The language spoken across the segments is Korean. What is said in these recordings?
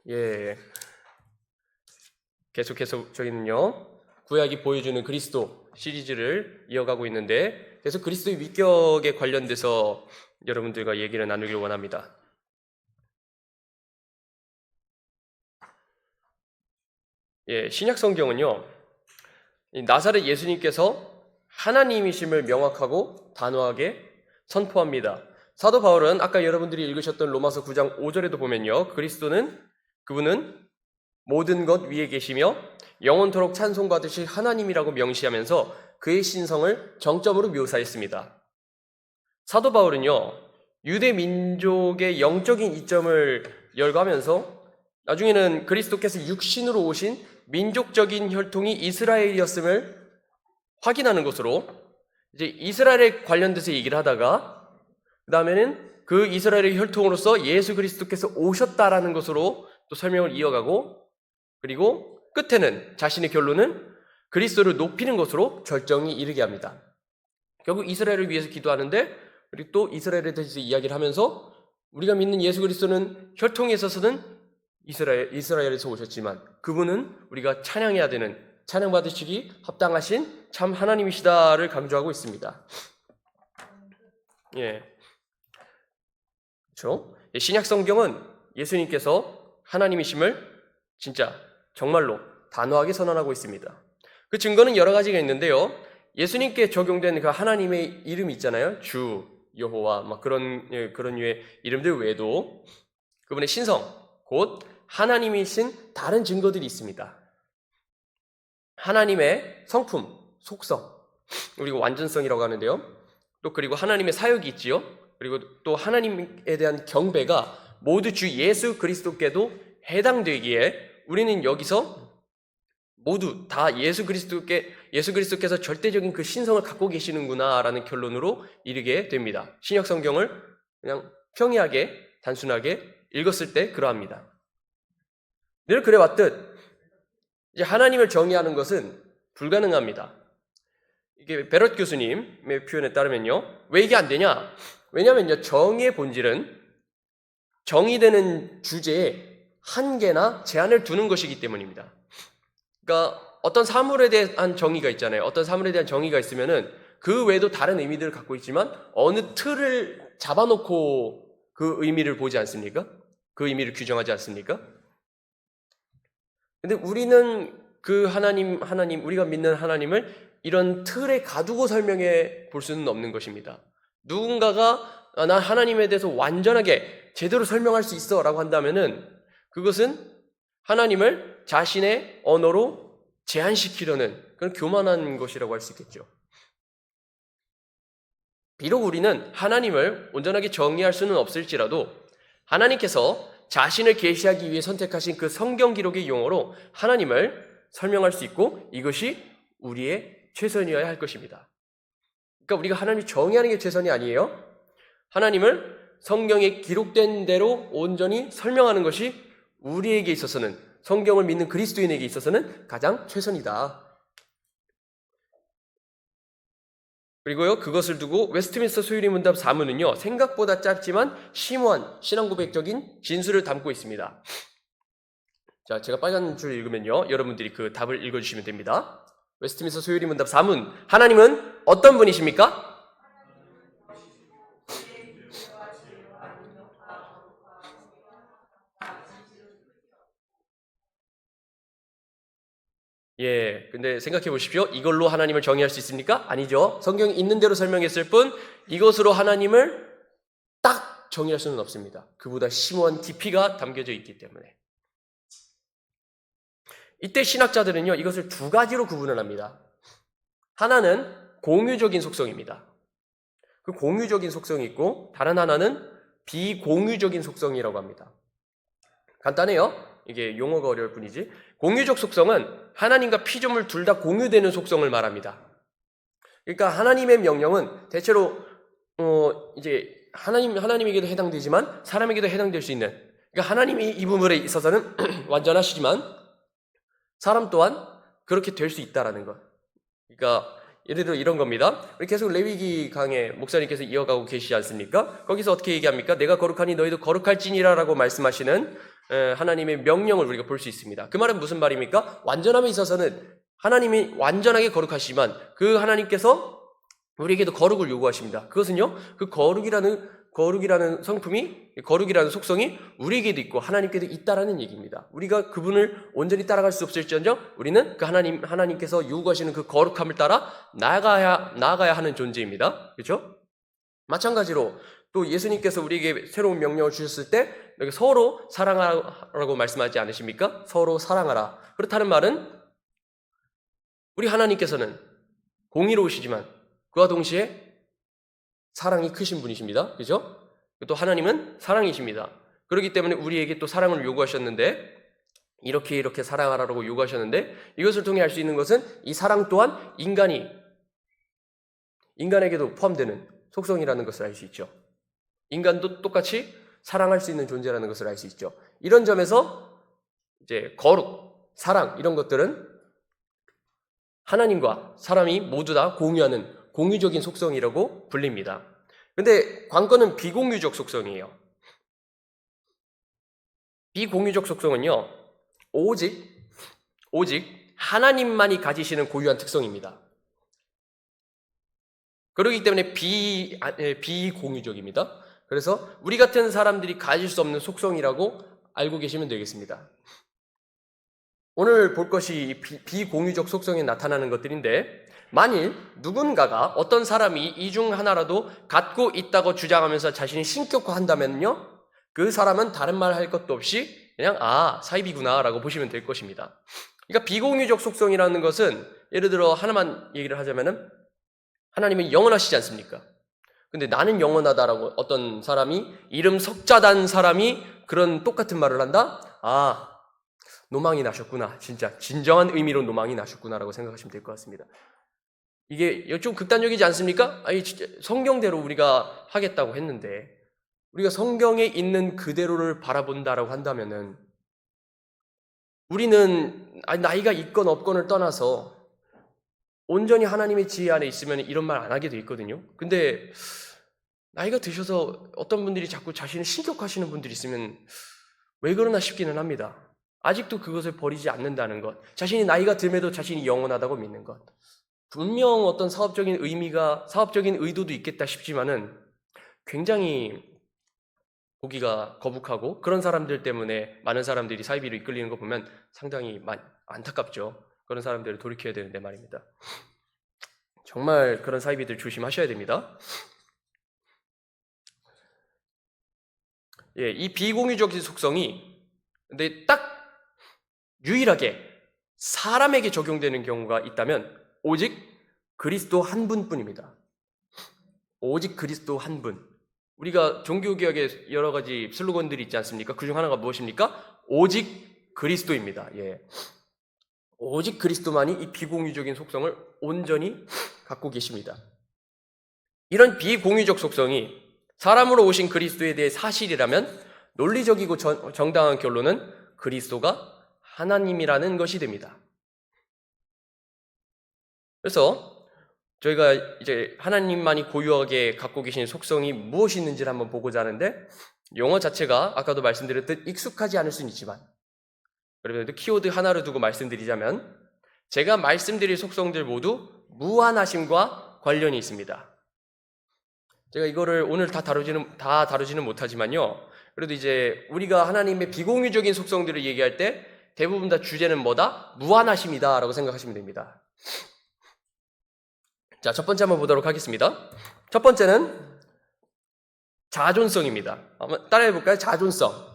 예, 계속해서 저희는요 구약이 보여주는 그리스도 시리즈를 이어가고 있는데, 계속 그리스도의 위격에 관련돼서 여러분들과 얘기를 나누길 원합니다. 예, 신약 성경은요 나사렛 예수님께서 하나님이심을 명확하고 단호하게 선포합니다. 사도 바울은 아까 여러분들이 읽으셨던 로마서 9장 5절에도 보면요, 그분은 모든 것 위에 계시며 영원토록 찬송받으실 하나님이라고 명시하면서 그의 신성을 정점으로 묘사했습니다. 사도 바울은요 유대 민족의 영적인 이점을 열거하면서 나중에는 그리스도께서 육신으로 오신 민족적인 혈통이 이스라엘이었음을 확인하는 것으로 이제 이스라엘에 관련돼서 얘기를 하다가, 그 다음에는 그 이스라엘의 혈통으로서 예수 그리스도께서 오셨다라는 것으로 또 설명을 이어가고, 그리고 끝에는 자신의 결론은 그리스도를 높이는 것으로 절정이 이르게 합니다. 결국 이스라엘을 위해서 기도하는데, 그리고 또 이스라엘에 대해서 이야기를 하면서 우리가 믿는 예수 그리스도는 혈통에 있어서는 이스라엘에서 오셨지만 그분은 우리가 찬양해야 되는, 찬양받으시기 합당하신 참 하나님이시다를 강조하고 있습니다. 예, 그렇죠? 신약 성경은 예수님께서 하나님이심을 진짜 정말로 단호하게 선언하고 있습니다. 그 증거는 여러 가지가 있는데요, 예수님께 적용된 그 하나님의 이름이 있잖아요. 주, 여호와, 막 그런 류의 이름들 외에도 그분의 신성, 곧 하나님이신 다른 증거들이 있습니다. 하나님의 성품, 속성, 그리고 완전성이라고 하는데요. 또 그리고 하나님의 사역이 있지요. 그리고 또 하나님에 대한 경배가 모두 주 예수 그리스도께도 해당되기에 우리는 여기서 모두 다 예수 그리스도께서 절대적인 그 신성을 갖고 계시는구나라는 결론으로 이르게 됩니다. 신약 성경을 그냥 평이하게 단순하게 읽었을 때 그러합니다. 늘 그래왔듯 이제 하나님을 정의하는 것은 불가능합니다. 이게 베럿 교수님의 표현에 따르면요, 왜 이게 안 되냐? 왜냐하면요, 정의의 본질은 정의되는 주제에 한계나 제한을 두는 것이기 때문입니다. 그러니까 어떤 사물에 대한 정의가 있잖아요. 어떤 사물에 대한 정의가 있으면은 그 외에도 다른 의미들을 갖고 있지만 어느 틀을 잡아놓고 그 의미를 보지 않습니까? 그 의미를 규정하지 않습니까? 근데 우리는 그 하나님, 우리가 믿는 하나님을 이런 틀에 가두고 설명해 볼 수는 없는 것입니다. 누군가가 난 하나님에 대해서 완전하게 제대로 설명할 수 있어 라고 한다면은 그것은 하나님을 자신의 언어로 제한시키려는 그런 교만한 것이라고 할 수 있겠죠. 비록 우리는 하나님을 온전하게 정의할 수는 없을지라도 하나님께서 자신을 계시하기 위해 선택하신 그 성경 기록의 용어로 하나님을 설명할 수 있고, 이것이 우리의 최선이어야 할 것입니다. 그러니까 우리가 하나님을 정의하는 게 최선이 아니에요. 하나님을 성경에 기록된 대로 온전히 설명하는 것이 우리에게 있어서는, 성경을 믿는 그리스도인에게 있어서는 가장 최선이다. 그리고요, 그것을 두고 웨스트민스터 소유리 문답 4문은요, 생각보다 짧지만 심오한 신앙고백적인 진술을 담고 있습니다. 자, 제가 빨간 줄 읽으면요, 여러분들이 그 답을 읽어주시면 됩니다. 웨스트민스터 소유리 문답 4문, 하나님은 어떤 분이십니까? 예, 근데 생각해 보십시오. 이걸로 하나님을 정의할 수 있습니까? 아니죠. 성경이 있는 대로 설명했을 뿐 이것으로 하나님을 딱 정의할 수는 없습니다. 그보다 심오한 깊이가 담겨져 있기 때문에. 이때 신학자들은요, 이것을 두 가지로 구분을 합니다. 하나는 공유적인 속성입니다. 그 공유적인 속성이 있고, 다른 하나는 비공유적인 속성이라고 합니다. 간단해요. 이게 용어가 어려울 뿐이지. 공유적 속성은 하나님과 피조물 둘 다 공유되는 속성을 말합니다. 그러니까 하나님의 명령은 대체로 이제 하나님에게도 해당되지만 사람에게도 해당될 수 있는, 그러니까 하나님이 이 부분에 있어서는 완전하시지만 사람 또한 그렇게 될 수 있다라는 것. 그러니까 예를 들어 이런 겁니다. 계속 레위기 강해 목사님께서 이어가고 계시지 않습니까? 거기서 어떻게 얘기합니까? 내가 거룩하니 너희도 거룩할지니라 라고 말씀하시는 하나님의 명령을 우리가 볼 수 있습니다. 그 말은 무슨 말입니까? 완전함에 있어서는 하나님이 완전하게 거룩하시지만 그 하나님께서 우리에게도 거룩을 요구하십니다. 그것은요, 그 거룩이라는 성품이, 거룩이라는 속성이 우리에게도 있고 하나님께도 있다라는 얘기입니다. 우리가 그분을 온전히 따라갈 수 없을지언정 우리는 그 하나님께서 요구하시는 그 거룩함을 따라 나아가야 하는 존재입니다. 그렇죠? 마찬가지로 또 예수님께서 우리에게 새로운 명령을 주셨을 때 서로 사랑하라고 말씀하지 않으십니까? 서로 사랑하라. 그렇다는 말은 우리 하나님께서는 공의로우시지만 그와 동시에 사랑이 크신 분이십니다. 그죠? 또 하나님은 사랑이십니다. 그렇기 때문에 우리에게 또 사랑을 요구하셨는데 이렇게 사랑하라고 요구하셨는데 이것을 통해 알 수 있는 것은 이 사랑 또한 인간에게도 포함되는 속성이라는 것을 알 수 있죠. 인간도 똑같이 사랑할 수 있는 존재라는 것을 알 수 있죠. 이런 점에서 이제 거룩, 사랑 이런 것들은 하나님과 사람이 모두 다 공유하는 공유적인 속성이라고 불립니다. 근데 관건은 비공유적 속성이에요. 비공유적 속성은요, 오직 하나님만이 가지시는 고유한 특성입니다. 그렇기 때문에 비공유적입니다. 그래서 우리 같은 사람들이 가질 수 없는 속성이라고 알고 계시면 되겠습니다. 오늘 볼 것이 비공유적 속성에 나타나는 것들인데 만일 누군가가 어떤 사람이 이 중 하나라도 갖고 있다고 주장하면서 자신이 신격화한다면요, 그 사람은 다른 말 할 것도 없이 그냥 사입이구나 라고 보시면 될 것입니다. 그러니까 비공유적 속성이라는 것은 예를 들어 하나만 얘기를 하자면은 하나님은 영원하시지 않습니까? 근데 나는 영원하다라고 어떤 사람이 이름 석자단 사람이 그런 똑같은 말을 한다? 노망이 나셨구나. 진짜 진정한 의미로 노망이 나셨구나라고 생각하시면 될 것 같습니다. 이게 좀 극단적이지 않습니까? 진짜 성경대로 우리가 하겠다고 했는데 우리가 성경에 있는 그대로를 바라본다라고 한다면은 우리는 나이가 있건 없건을 떠나서 온전히 하나님의 지혜 안에 있으면 이런 말 안 하게 돼 있거든요. 근데 나이가 드셔서 어떤 분들이 자꾸 자신을 신격화하시는 분들이 있으면 왜 그러나 싶기는 합니다. 아직도 그것을 버리지 않는다는 것, 자신이 나이가 듦에도 자신이 영원하다고 믿는 것, 분명 어떤 사업적인 의도도 있겠다 싶지만은 굉장히 보기가 거북하고 그런 사람들 때문에 많은 사람들이 사이비로 이끌리는 거 보면 상당히 안타깝죠. 그런 사람들을 돌이켜야 되는데 말입니다. 정말 그런 사이비들 조심하셔야 됩니다. 이 비공유적인 속성이 근데 딱 유일하게 사람에게 적용되는 경우가 있다면 오직 그리스도 한 분뿐입니다. 오직 그리스도 한 분. 우리가 종교개혁에 여러 가지 슬로건들이 있지 않습니까? 그중 하나가 무엇입니까? 오직 그리스도입니다. 오직 그리스도만이 이 비공유적인 속성을 온전히 갖고 계십니다. 이런 비공유적 속성이 사람으로 오신 그리스도에 대해 사실이라면 논리적이고 정당한 결론은 그리스도가 하나님이라는 것이 됩니다. 그래서 저희가 이제 하나님만이 고유하게 갖고 계신 속성이 무엇이 있는지를 한번 보고자 하는데 용어 자체가 아까도 말씀드렸듯 익숙하지 않을 수는 있지만 여러분들 키워드 하나를 두고 말씀드리자면 제가 말씀드릴 속성들 모두 무한하심과 관련이 있습니다. 제가 이거를 오늘 다 다루지는 못하지만요. 그래도 이제 우리가 하나님의 비공유적인 속성들을 얘기할 때 대부분 다 주제는 뭐다? 무한하심이다 라고 생각하시면 됩니다. 자, 첫 번째 한번 보도록 하겠습니다. 첫 번째는 자존성입니다. 한번 따라해 볼까요? 자존성.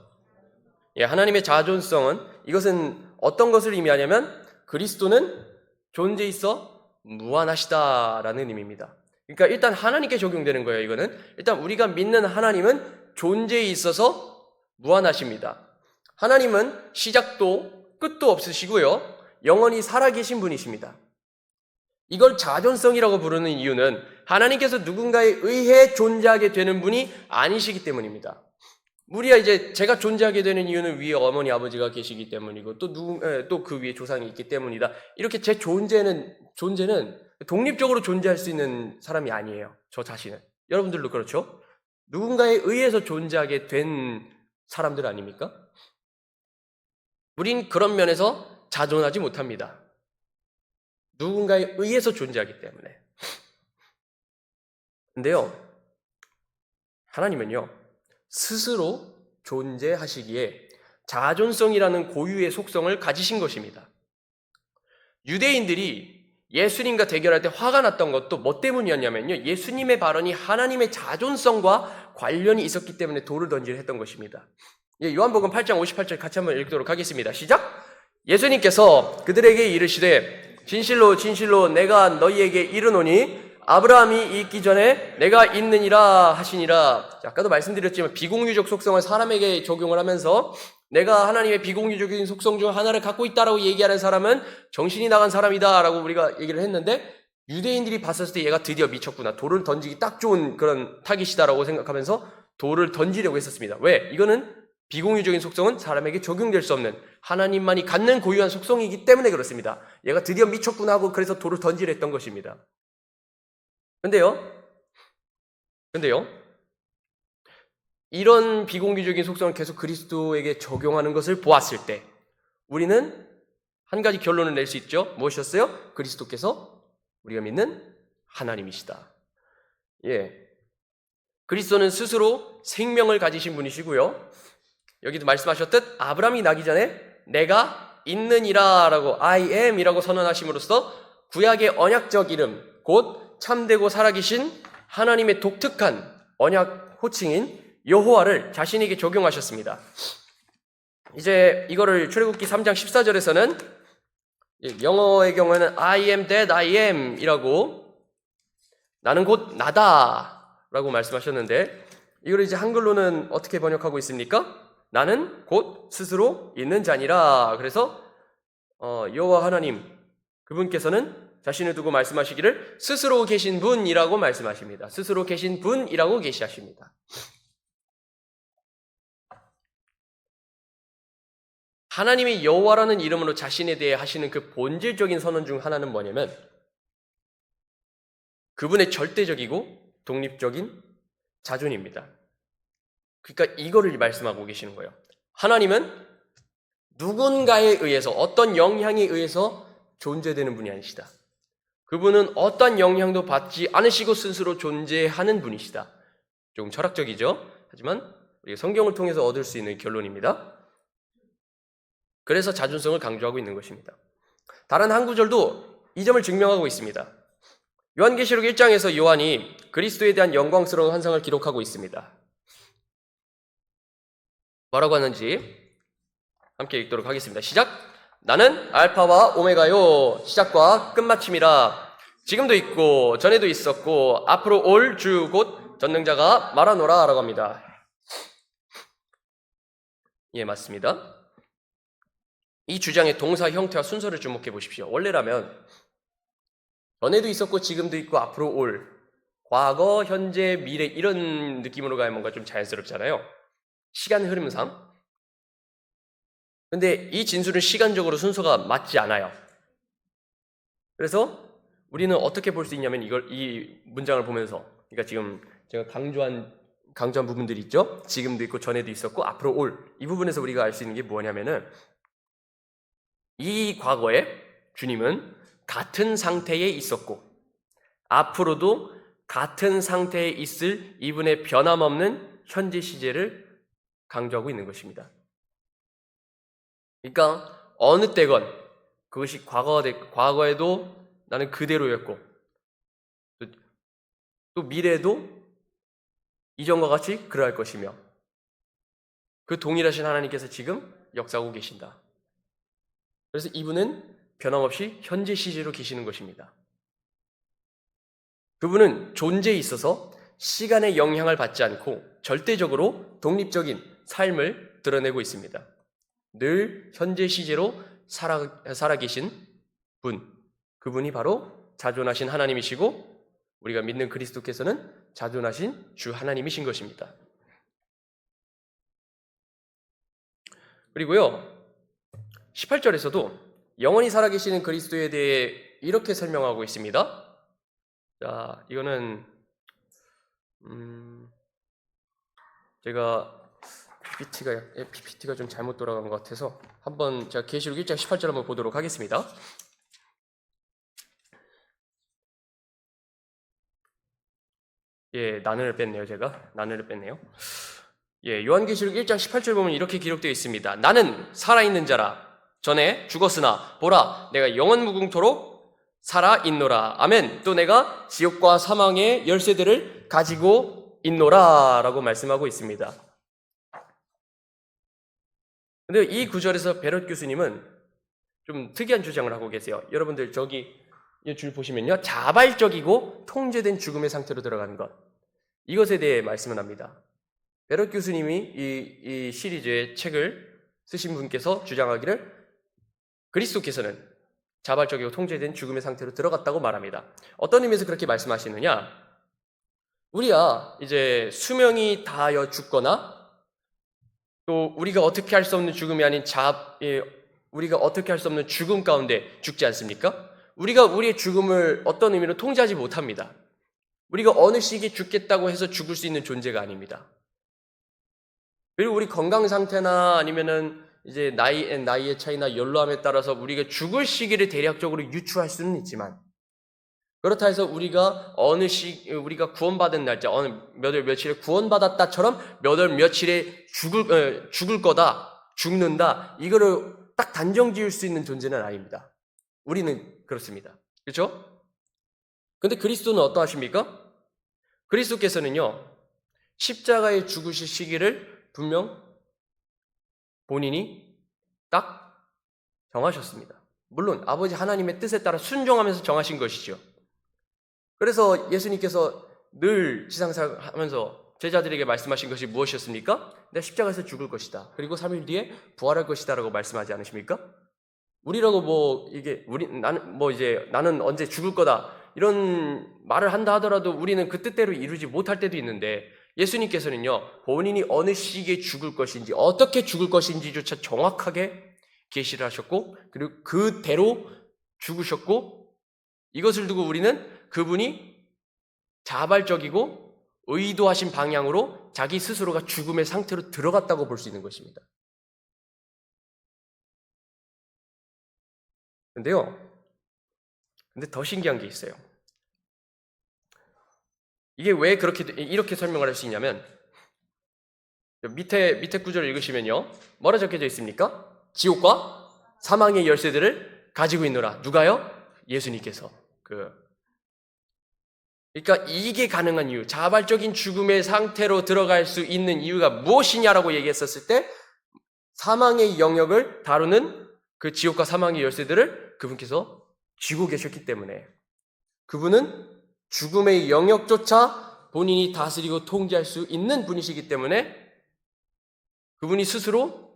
하나님의 자존성은 이것은 어떤 것을 의미하냐면 그리스도는 존재 있어 무한하시다라는 의미입니다. 그러니까 일단 하나님께 적용되는 거예요. 이거는 일단 우리가 믿는 하나님은 존재에 있어서 무한하십니다. 하나님은 시작도 끝도 없으시고요. 영원히 살아계신 분이십니다. 이걸 자존성이라고 부르는 이유는 하나님께서 누군가에 의해 존재하게 되는 분이 아니시기 때문입니다. 우리가 이제 제가 존재하게 되는 이유는 위에 어머니 아버지가 계시기 때문이고 또 그 위에 조상이 있기 때문이다. 이렇게 제 존재는 독립적으로 존재할 수 있는 사람이 아니에요. 저 자신은. 여러분들도 그렇죠? 누군가에 의해서 존재하게 된 사람들 아닙니까? 우린 그런 면에서 자존하지 못합니다. 누군가에 의해서 존재하기 때문에. 근데요, 하나님은요, 스스로 존재하시기에 자존성이라는 고유의 속성을 가지신 것입니다. 유대인들이 예수님과 대결할 때 화가 났던 것도 뭐 때문이었냐면요, 예수님의 발언이 하나님의 자존성과 관련이 있었기 때문에 돌을 던지려 했던 것입니다. 요한복음 8장 58절 같이 한번 읽도록 하겠습니다. 시작! 예수님께서 그들에게 이르시되 진실로 진실로 내가 너희에게 이르노니 아브라함이 있기 전에 내가 있느니라 하시니라. 아까도 말씀드렸지만 비공유적 속성을 사람에게 적용을 하면서 내가 하나님의 비공유적인 속성 중 하나를 갖고 있다라고 얘기하는 사람은 정신이 나간 사람이다 라고 우리가 얘기를 했는데, 유대인들이 봤을 때 얘가 드디어 미쳤구나, 돌을 던지기 딱 좋은 그런 타깃이다라고 생각하면서 돌을 던지려고 했었습니다. 왜? 이거는 비공유적인 속성은 사람에게 적용될 수 없는 하나님만이 갖는 고유한 속성이기 때문에 그렇습니다. 얘가 드디어 미쳤구나 하고 그래서 돌을 던지려 했던 것입니다. 근데요, 이런 비공개적인 속성을 계속 그리스도에게 적용하는 것을 보았을 때 우리는 한 가지 결론을 낼 수 있죠. 무엇이었어요? 그리스도께서 우리가 믿는 하나님이시다. 그리스도는 스스로 생명을 가지신 분이시고요, 여기도 말씀하셨듯 아브라함이 나기 전에 내가 있느니라 라고 I am 이라고 선언하심으로써 구약의 언약적 이름, 곧 참되고 살아계신 하나님의 독특한 언약 호칭인 여호와를 자신에게 적용하셨습니다. 이제 이거를 출애굽기 3장 14절에서는 영어의 경우에는 I am that I am 이라고, 나는 곧 나다 라고 말씀하셨는데, 이걸 이제 한글로는 어떻게 번역하고 있습니까? 나는 곧 스스로 있는 자니라. 그래서 여호와 하나님, 그분께서는 자신을 두고 말씀하시기를 스스로 계신 분이라고 말씀하십니다. 스스로 계신 분이라고 계시하십니다. 하나님이 여호와라는 이름으로 자신에 대해 하시는 그 본질적인 선언 중 하나는 뭐냐면, 그분의 절대적이고 독립적인 자존입니다. 그러니까 이거를 말씀하고 계시는 거예요. 하나님은 누군가에 의해서, 어떤 영향에 의해서 존재되는 분이 아니시다. 그분은 어떤 영향도 받지 않으시고 스스로 존재하는 분이시다. 조금 철학적이죠? 하지만 우리가 성경을 통해서 얻을 수 있는 결론입니다. 그래서 자존성을 강조하고 있는 것입니다. 다른 한 구절도 이 점을 증명하고 있습니다. 요한계시록 1장에서 요한이 그리스도에 대한 영광스러운 환상을 기록하고 있습니다. 뭐라고 하는지 함께 읽도록 하겠습니다. 시작! 나는 알파와 오메가요, 시작과 끝마침이라. 지금도 있고 전에도 있었고 앞으로 올 주 곧 전능자가 말하노라 라고 합니다. 예, 맞습니다. 이 주장의 동사 형태와 순서를 주목해 보십시오. 원래라면 전에도 있었고 지금도 있고 앞으로 올, 과거, 현재, 미래 이런 느낌으로 가야 뭔가 좀 자연스럽잖아요. 시간 흐름상. 근데 이 진술은 시간적으로 순서가 맞지 않아요. 그래서 우리는 어떻게 볼 수 있냐면, 이 문장을 보면서, 그러니까 지금 제가 강조한 부분들이 있죠. 지금도 있고 전에도 있었고 앞으로 올, 이 부분에서 우리가 알 수 있는 게 뭐냐면은, 이 과거에 주님은 같은 상태에 있었고 앞으로도 같은 상태에 있을 이분의 변함없는 현재 시제를 강조하고 있는 것입니다. 그러니까 어느 때건 그것이 과거에도 나는 그대로였고 또 미래에도 이전과 같이 그러할 것이며, 그 동일하신 하나님께서 지금 역사하고 계신다. 그래서 이분은 변함없이 현재 시제로 계시는 것입니다. 그분은 존재에 있어서 시간의 영향을 받지 않고 절대적으로 독립적인 삶을 드러내고 있습니다. 늘 현재 시제로 살아계신 분, 그분이 바로 자존하신 하나님이시고 우리가 믿는 그리스도께서는 자존하신 주 하나님이신 것입니다. 그리고요, 18절에서도 영원히 살아계시는 그리스도에 대해 이렇게 설명하고 있습니다. 자, 이거는 제가 PPT가 좀 잘못 돌아간 것 같아서 한번 제가 계시록 1장 18절 한번 보도록 하겠습니다. 예, 나눌을 뺐네요. 제가 나눌을 뺐네요. 예, 요한계시록 1장 18절 보면 이렇게 기록되어 있습니다. 나는 살아있는 자라. 전에 죽었으나 보라, 내가 영원 무궁토록 살아있노라. 아멘. 또 내가 지옥과 사망의 열쇠들을 가지고 있노라 라고 말씀하고 있습니다. 근데 이 구절에서 베럿 교수님은 좀 특이한 주장을 하고 계세요. 여러분들 저기 이 줄 보시면요, 자발적이고 통제된 죽음의 상태로 들어가는 것, 이것에 대해 말씀을 합니다. 베럿 교수님이 이 시리즈의 책을 쓰신 분께서 주장하기를 그리스도께서는 자발적이고 통제된 죽음의 상태로 들어갔다고 말합니다. 어떤 의미에서 그렇게 말씀하시느냐? 우리가 이제 수명이 다하여 죽거나 또 우리가 어떻게 할 수 없는 죽음이 아닌 우리가 어떻게 할 수 없는 죽음 가운데 죽지 않습니까? 우리가 우리의 죽음을 어떤 의미로 통제하지 못합니다. 우리가 어느 시기에 죽겠다고 해서 죽을 수 있는 존재가 아닙니다. 그리고 우리 건강 상태나 아니면은 이제 나이의 차이나 연로함에 따라서 우리가 죽을 시기를 대략적으로 유추할 수는 있지만, 그렇다 해서 우리가 우리가 구원받은 날짜, 어느 몇 월 며칠에 구원받았다처럼 몇 월 며칠에 죽을 거다, 죽는다, 이거를 딱 단정 지을 수 있는 존재는 아닙니다. 우리는 그렇습니다. 그렇죠? 근데 그리스도는 어떠하십니까? 그리스도께서는요, 십자가에 죽으실 시기를 분명 본인이 딱 정하셨습니다. 물론 아버지 하나님의 뜻에 따라 순종하면서 정하신 것이죠. 그래서 예수님께서 늘 지상생활하면서 제자들에게 말씀하신 것이 무엇이었습니까? 내가 십자가에서 죽을 것이다. 그리고 3일 뒤에 부활할 것이다 라고 말씀하지 않으십니까? 우리라고 나는 언제 죽을 거다, 이런 말을 한다 하더라도 우리는 그 뜻대로 이루지 못할 때도 있는데, 예수님께서는요, 본인이 어느 시기에 죽을 것인지, 어떻게 죽을 것인지조차 정확하게 계시를 하셨고, 그리고 그대로 죽으셨고, 이것을 두고 우리는 그분이 자발적이고 의도하신 방향으로 자기 스스로가 죽음의 상태로 들어갔다고 볼 수 있는 것입니다. 근데 더 신기한 게 있어요. 이게 왜 이렇게 설명을 할 수 있냐면, 밑에 구절을 읽으시면요, 뭐라 적혀져 있습니까? 지옥과 사망의 열쇠들을 가지고 있노라. 누가요? 예수님께서. 그러니까 이게 가능한 이유, 자발적인 죽음의 상태로 들어갈 수 있는 이유가 무엇이냐라고 얘기했었을 때, 사망의 영역을 다루는 그 지옥과 사망의 열쇠들을 그분께서 쥐고 계셨기 때문에, 그분은 죽음의 영역조차 본인이 다스리고 통제할 수 있는 분이시기 때문에 그분이 스스로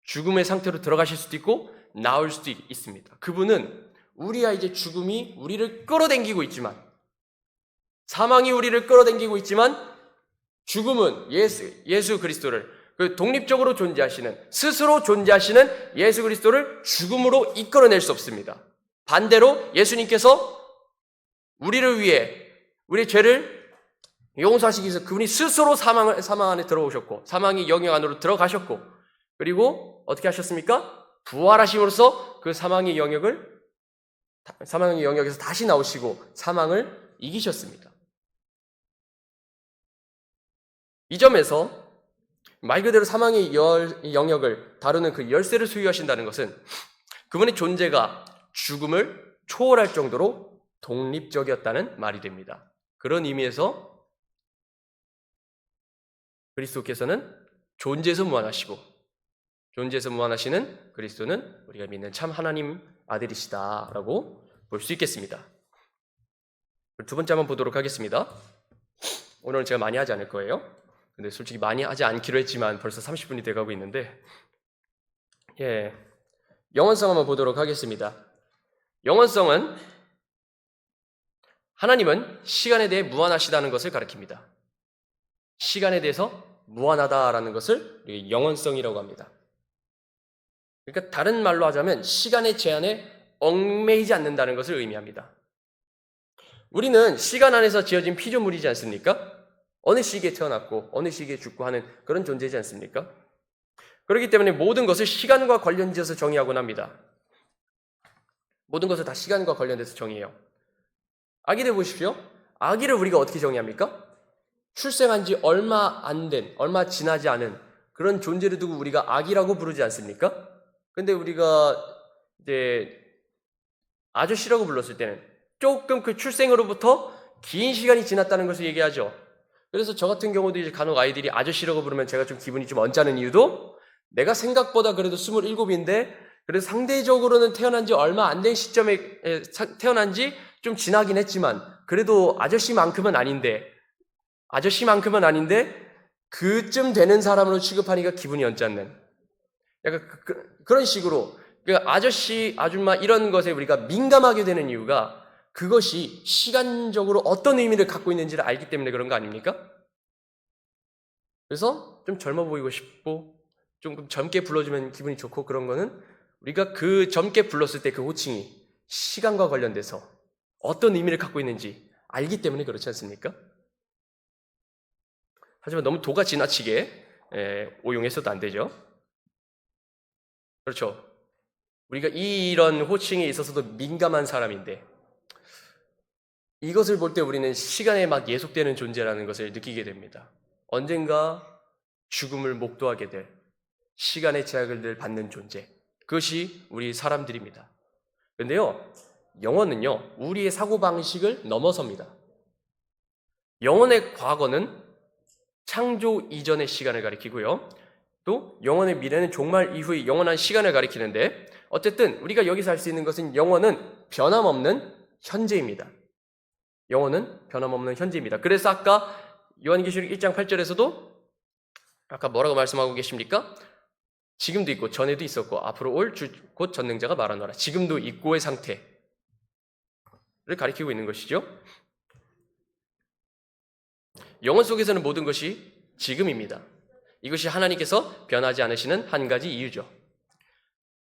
죽음의 상태로 들어가실 수도 있고 나올 수도 있습니다. 그분은 우리야 이제 죽음이 우리를 끌어당기고 있지만, 사망이 우리를 끌어당기고 있지만, 죽음은 예수 그리스도를, 그 독립적으로 존재하시는, 스스로 존재하시는 예수 그리스도를 죽음으로 이끌어낼 수 없습니다. 반대로 예수님께서 우리를 위해 우리의 죄를 용서하시기 위해서 그분이 스스로 사망 안에 들어오셨고, 사망의 영역 안으로 들어가셨고, 그리고 어떻게 하셨습니까? 부활하심으로써 그 사망의 영역에서 다시 나오시고 사망을 이기셨습니다. 이 점에서 말 그대로 사망의 영역을 다루는 그 열쇠를 소유하신다는 것은 그분의 존재가 죽음을 초월할 정도로 독립적이었다는 말이 됩니다. 그런 의미에서 그리스도께서는 존재에서 무한하시고, 존재에서 무한하시는 그리스도는 우리가 믿는 참 하나님 아들이시다라고 볼 수 있겠습니다. 두 번째 한번 보도록 하겠습니다. 오늘은 제가 많이 하지 않을 거예요. 근데 솔직히 많이 하지 않기로 했지만 벌써 30분이 돼가고 있는데, 영원성 한번 보도록 하겠습니다. 영원성은 하나님은 시간에 대해 무한하시다는 것을 가리킵니다. 시간에 대해서 무한하다라는 것을 영원성이라고 합니다. 그러니까 다른 말로 하자면 시간의 제한에 얽매이지 않는다는 것을 의미합니다. 우리는 시간 안에서 지어진 피조물이지 않습니까? 어느 시기에 태어났고 어느 시기에 죽고 하는 그런 존재이지 않습니까? 그렇기 때문에 모든 것을 시간과 관련지어서 정의하곤 합니다. 모든 것을 다 시간과 관련돼서 정의해요. 아기를 보십시오. 아기를 우리가 어떻게 정의합니까? 출생한 지 얼마 안 된, 얼마 지나지 않은 그런 존재를 두고 우리가 아기라고 부르지 않습니까? 근데 우리가 이제 아저씨라고 불렀을 때는 조금 그 출생으로부터 긴 시간이 지났다는 것을 얘기하죠. 그래서 저 같은 경우도 이제 간혹 아이들이 아저씨라고 부르면 제가 좀 기분이 좀 언짢은 이유도 내가 생각보다 그래도 27인데 그래서 상대적으로는 태어난 지 얼마 안 된 시점에 태어난 지 좀 지나긴 했지만 그래도 아저씨만큼은 아닌데 그쯤 되는 사람으로 취급하니까 기분이 언짢는 약간 그런 식으로 아저씨, 아줌마 이런 것에 우리가 민감하게 되는 이유가 그것이 시간적으로 어떤 의미를 갖고 있는지를 알기 때문에 그런 거 아닙니까? 그래서 좀 젊어 보이고 싶고 좀 젊게 불러주면 기분이 좋고 그런 거는 우리가 그 젊게 불렀을 때 그 호칭이 시간과 관련돼서 어떤 의미를 갖고 있는지 알기 때문에 그렇지 않습니까? 하지만 너무 도가 지나치게 오용해서도 안 되죠. 그렇죠. 우리가 이런 호칭에 있어서도 민감한 사람인데 이것을 볼 때 우리는 시간에 막 예속되는 존재라는 것을 느끼게 됩니다. 언젠가 죽음을 목도하게 될 시간의 제약을 늘 받는 존재. 그것이 우리 사람들입니다. 그런데요, 영혼은요, 우리의 사고방식을 넘어섭니다. 영혼의 과거는 창조 이전의 시간을 가리키고요. 또 영혼의 미래는 종말 이후의 영원한 시간을 가리키는데 어쨌든 우리가 여기서 알 수 있는 것은 영혼은 변함없는 현재입니다. 영혼은 변함없는 현재입니다. 그래서 아까 요한계시록 1장 8절에서도 아까 뭐라고 말씀하고 계십니까? 지금도 있고 전에도 있었고 앞으로 올 곧 전능자가 말하노라. 지금도 있고의 상태를 가리키고 있는 것이죠. 영혼 속에서는 모든 것이 지금입니다. 이것이 하나님께서 변하지 않으시는 한 가지 이유죠.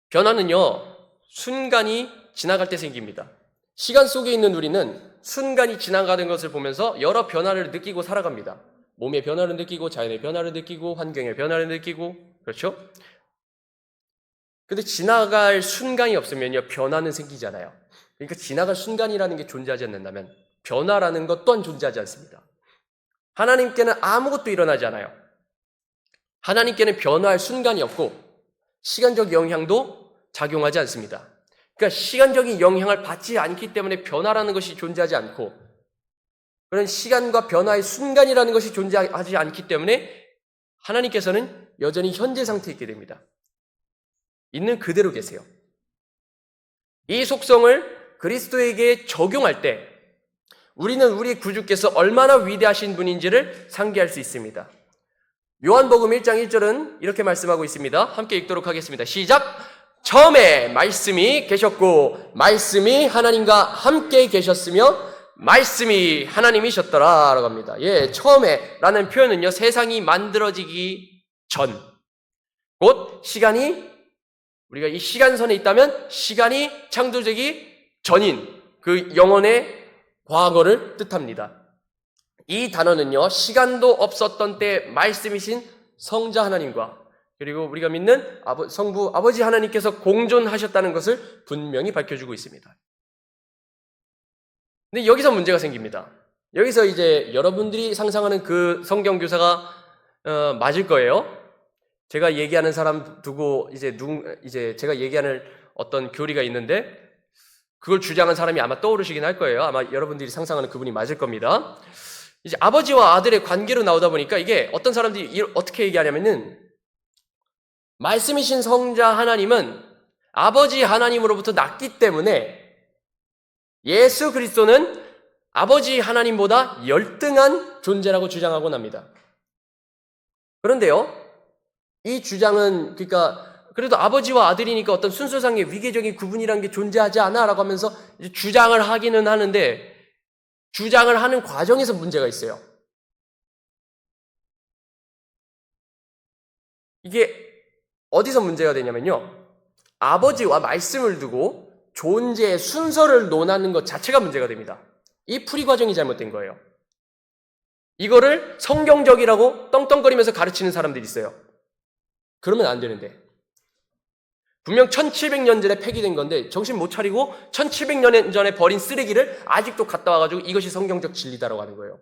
변화는요, 순간이 지나갈 때 생깁니다. 시간 속에 있는 우리는 순간이 지나가는 것을 보면서 여러 변화를 느끼고 살아갑니다. 몸의 변화를 느끼고 자연의 변화를 느끼고 환경의 변화를 느끼고 그렇죠? 근데 지나갈 순간이 없으면요, 변화는 생기잖아요. 그러니까 지나갈 순간이라는 게 존재하지 않는다면 변화라는 것 또한 존재하지 않습니다. 하나님께는 아무것도 일어나지 않아요. 하나님께는 변화할 순간이 없고 시간적 영향도 작용하지 않습니다. 그러니까 시간적인 영향을 받지 않기 때문에 변화라는 것이 존재하지 않고 그런 시간과 변화의 순간이라는 것이 존재하지 않기 때문에 하나님께서는 여전히 현재 상태에 있게 됩니다. 있는 그대로 계세요. 이 속성을 그리스도에게 적용할 때 우리는 우리 구주께서 얼마나 위대하신 분인지를 상기할 수 있습니다. 요한복음 1장 1절은 이렇게 말씀하고 있습니다. 함께 읽도록 하겠습니다. 시작! 처음에 말씀이 계셨고 말씀이 하나님과 함께 계셨으며 말씀이 하나님이셨더라 라고 합니다. 처음에 라는 표현은요, 세상이 만들어지기 전, 곧 시간이 우리가 이 시간선에 있다면 시간이 창조되기 전인 그 영혼의 과거를 뜻합니다. 이 단어는요, 시간도 없었던 때 말씀이신 성자 하나님과 그리고 우리가 믿는 성부 아버지 하나님께서 공존하셨다는 것을 분명히 밝혀주고 있습니다. 근데 여기서 문제가 생깁니다. 여기서 이제 여러분들이 상상하는 그 성경 교사가 맞을 거예요. 제가 얘기하는 사람 두고 이제 제가 얘기하는 어떤 교리가 있는데 그걸 주장한 사람이 아마 떠오르시긴 할 거예요. 아마 여러분들이 상상하는 그분이 맞을 겁니다. 이제 아버지와 아들의 관계로 나오다 보니까 이게 어떤 사람들이 어떻게 얘기하냐면은 말씀이신 성자 하나님은 아버지 하나님으로부터 났기 때문에 예수 그리스도는 아버지 하나님보다 열등한 존재라고 주장하곤 합니다. 그런데요, 이 주장은 그러니까 그래도 아버지와 아들이니까 어떤 순서상의 위계적인 구분이라는 게 존재하지 않아 라고 하면서 주장을 하기는 하는데 주장을 하는 과정에서 문제가 있어요. 이게 어디서 문제가 되냐면요, 아버지와 말씀을 두고 존재의 순서를 논하는 것 자체가 문제가 됩니다. 이 풀이 과정이 잘못된 거예요. 이거를 성경적이라고 떵떵거리면서 가르치는 사람들이 있어요. 그러면 안 되는데. 분명 1700년 전에 폐기된 건데 정신 못 차리고 1700년 전에 버린 쓰레기를 아직도 갖다 와가지고 이것이 성경적 진리다라고 하는 거예요.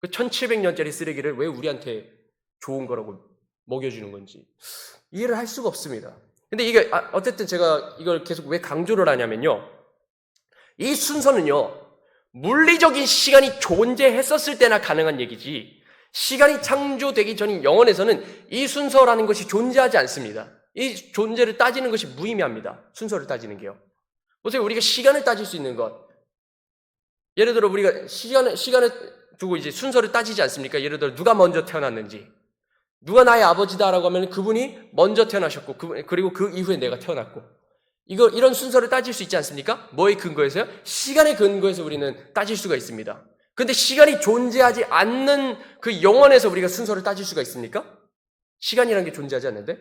그 1700년짜리 쓰레기를 왜 우리한테 좋은 거라고 먹여주는 건지 이해를 할 수가 없습니다. 근데 이게 어쨌든 제가 이걸 계속 왜 강조를 하냐면요. 이 순서는요. 물리적인 시간이 존재했었을 때나 가능한 얘기지 시간이 창조되기 전인 영원에서는 이 순서라는 것이 존재하지 않습니다. 이 존재를 따지는 것이 무의미합니다. 순서를 따지는 게요. 보세요. 우리가 시간을 따질 수 있는 것. 예를 들어 우리가 시간을 두고 이제 순서를 따지지 않습니까? 예를 들어 누가 먼저 태어났는지. 누가 나의 아버지다라고 하면 그분이 먼저 태어나셨고 그리고 그 이후에 내가 태어났고. 이런 순서를 따질 수 있지 않습니까? 뭐의 근거에서요? 시간의 근거에서 우리는 따질 수가 있습니다. 근데 시간이 존재하지 않는 그 영원에서 우리가 순서를 따질 수가 있습니까? 시간이라는 게 존재하지 않는데?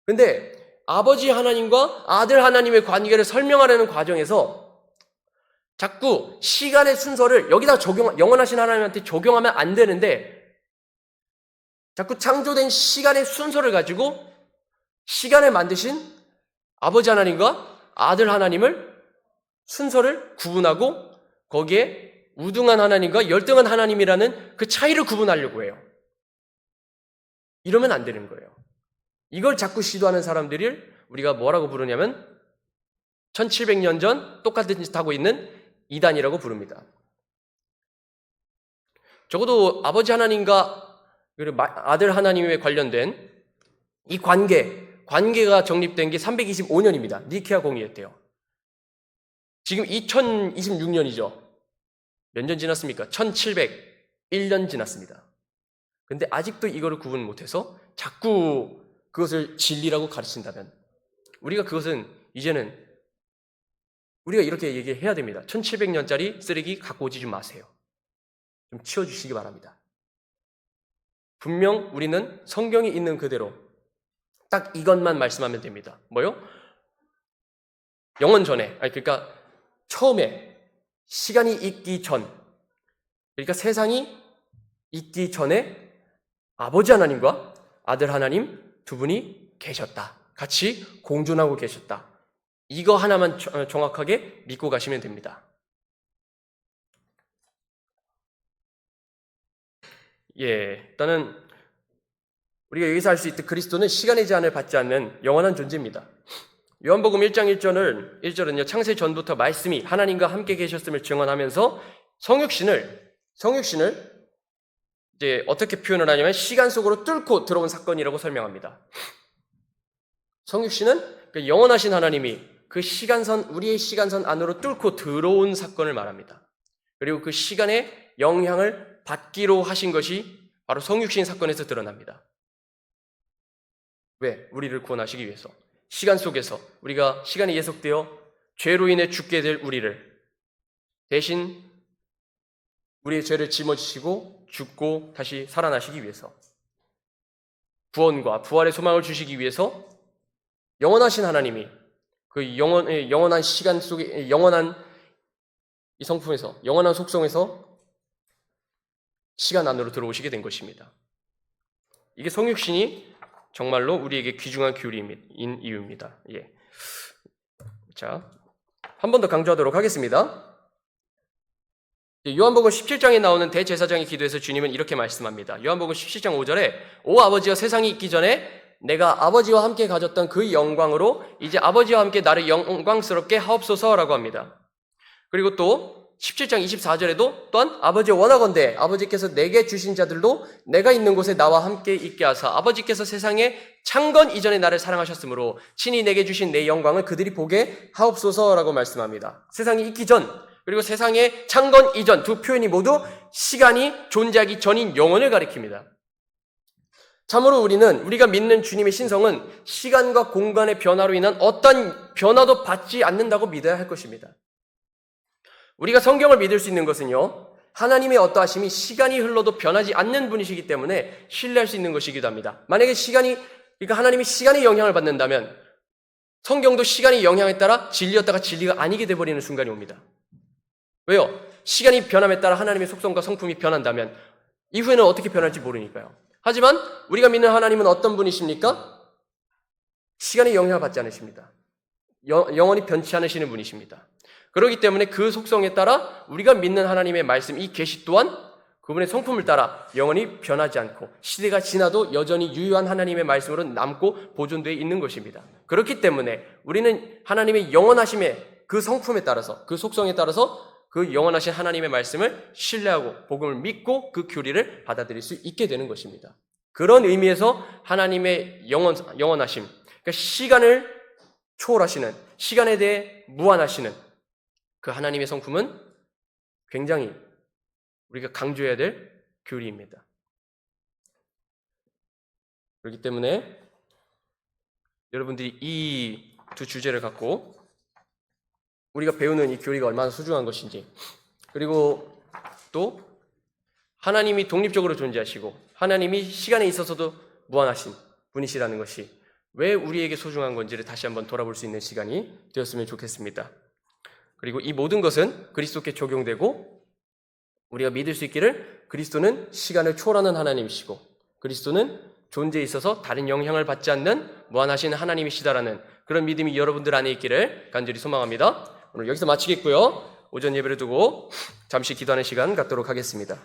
근데 아버지 하나님과 아들 하나님의 관계를 설명하려는 과정에서 자꾸 시간의 순서를 여기다 영원하신 하나님한테 적용하면 안 되는데 자꾸 창조된 시간의 순서를 가지고 시간을 만드신 아버지 하나님과 아들 하나님을 순서를 구분하고 거기에 우등한 하나님과 열등한 하나님이라는 그 차이를 구분하려고 해요. 이러면 안 되는 거예요. 이걸 자꾸 시도하는 사람들을 우리가 뭐라고 부르냐면 1700년 전 똑같은 짓 하고 있는 이단이라고 부릅니다. 적어도 아버지 하나님과 아들 하나님에 관련된 이 관계가 정립된 게 325년입니다. 니케아 공의회 때요. 지금 2026년이죠. 몇 년 지났습니까? 1701년 지났습니다. 근데 아직도 이거를 구분 못해서 자꾸 그것을 진리라고 가르친다면 우리가 그것은 이제는 우리가 이렇게 얘기해야 됩니다. 1700년짜리 쓰레기 갖고 오지 좀 마세요. 좀 치워주시기 바랍니다. 분명 우리는 성경이 있는 그대로 딱 이것만 말씀하면 됩니다. 뭐요? 영원 전에, 그러니까 처음에 시간이 있기 전, 그러니까 세상이 있기 전에 아버지 하나님과 아들 하나님 두 분이 계셨다. 같이 공존하고 계셨다. 이거 하나만 정확하게 믿고 가시면 됩니다. 일단은 우리가 여기서 알 수 있듯 그리스도는 시간의 제한을 받지 않는 영원한 존재입니다. 요한복음 1장 1절은요, 창세 전부터 말씀이 하나님과 함께 계셨음을 증언하면서 성육신을 이제 어떻게 표현을 하냐면 시간 속으로 뚫고 들어온 사건이라고 설명합니다. 성육신은 그 영원하신 하나님이 그 시간선, 우리의 시간선 안으로 뚫고 들어온 사건을 말합니다. 그리고 그 시간의 영향을 받기로 하신 것이 바로 성육신 사건에서 드러납니다. 왜? 우리를 구원하시기 위해서. 시간 속에서 우리가 시간이 예속되어 죄로 인해 죽게 될 우리를 대신 우리의 죄를 짊어지시고 죽고 다시 살아나시기 위해서 구원과 부활의 소망을 주시기 위해서 영원하신 하나님이 그 영원한 시간 속에 영원한 이 성품에서 영원한 속성에서 시간 안으로 들어오시게 된 것입니다. 이게 성육신이 정말로 우리에게 귀중한 교리인 이유입니다. 자, 한 번 더 강조하도록 하겠습니다. 요한복음 17장에 나오는 대제사장의 기도에서 주님은 이렇게 말씀합니다. 요한복음 17장 5절에 오 아버지여 세상이 있기 전에 내가 아버지와 함께 가졌던 그 영광으로 이제 아버지와 함께 나를 영광스럽게 하옵소서라고 합니다. 그리고 또 17장 24절에도 또한 아버지 원하건대 아버지께서 내게 주신 자들도 내가 있는 곳에 나와 함께 있게 하사 아버지께서 세상에 창건 이전에 나를 사랑하셨으므로 친히 내게 주신 내 영광을 그들이 보게 하옵소서라고 말씀합니다. 세상이 있기 전 그리고 세상의 창건 이전 두 표현이 모두 시간이 존재하기 전인 영원을 가리킵니다. 참으로 우리가 믿는 주님의 신성은 시간과 공간의 변화로 인한 어떤 변화도 받지 않는다고 믿어야 할 것입니다. 우리가 성경을 믿을 수 있는 것은요, 하나님의 어떠하심이 시간이 흘러도 변하지 않는 분이시기 때문에 신뢰할 수 있는 것이기도 합니다. 만약에 그러니까 하나님이 시간에 영향을 받는다면 성경도 시간의 영향에 따라 진리였다가 진리가 아니게 돼버리는 순간이 옵니다. 왜요? 시간이 변함에 따라 하나님의 속성과 성품이 변한다면 이후에는 어떻게 변할지 모르니까요. 하지만 우리가 믿는 하나님은 어떤 분이십니까? 시간의 영향을 받지 않으십니다. 영원히 변치 않으시는 분이십니다. 그렇기 때문에 그 속성에 따라 우리가 믿는 하나님의 말씀, 이 계시 또한 그분의 성품을 따라 영원히 변하지 않고 시대가 지나도 여전히 유효한 하나님의 말씀으로 남고 보존되어 있는 것입니다. 그렇기 때문에 우리는 하나님의 영원하심의 그 성품에 따라서, 그 속성에 따라서 그 영원하신 하나님의 말씀을 신뢰하고 복음을 믿고 그 교리를 받아들일 수 있게 되는 것입니다. 그런 의미에서 하나님의 영원하심, 그러니까 시간을 초월하시는, 시간에 대해 무한하시는 그 하나님의 성품은 굉장히 우리가 강조해야 될 교리입니다. 그렇기 때문에 여러분들이 이 두 주제를 갖고 우리가 배우는 이 교리가 얼마나 소중한 것인지, 그리고 또 하나님이 독립적으로 존재하시고 하나님이 시간에 있어서도 무한하신 분이시라는 것이 왜 우리에게 소중한 건지를 다시 한번 돌아볼 수 있는 시간이 되었으면 좋겠습니다. 그리고 이 모든 것은 그리스도께 적용되고 우리가 믿을 수 있기를 그리스도는 시간을 초월하는 하나님이시고 그리스도는 존재에 있어서 다른 영향을 받지 않는 무한하신 하나님이시다라는 그런 믿음이 여러분들 안에 있기를 간절히 소망합니다. 오늘 여기서 마치겠고요. 오전 예배를 두고 잠시 기도하는 시간 갖도록 하겠습니다.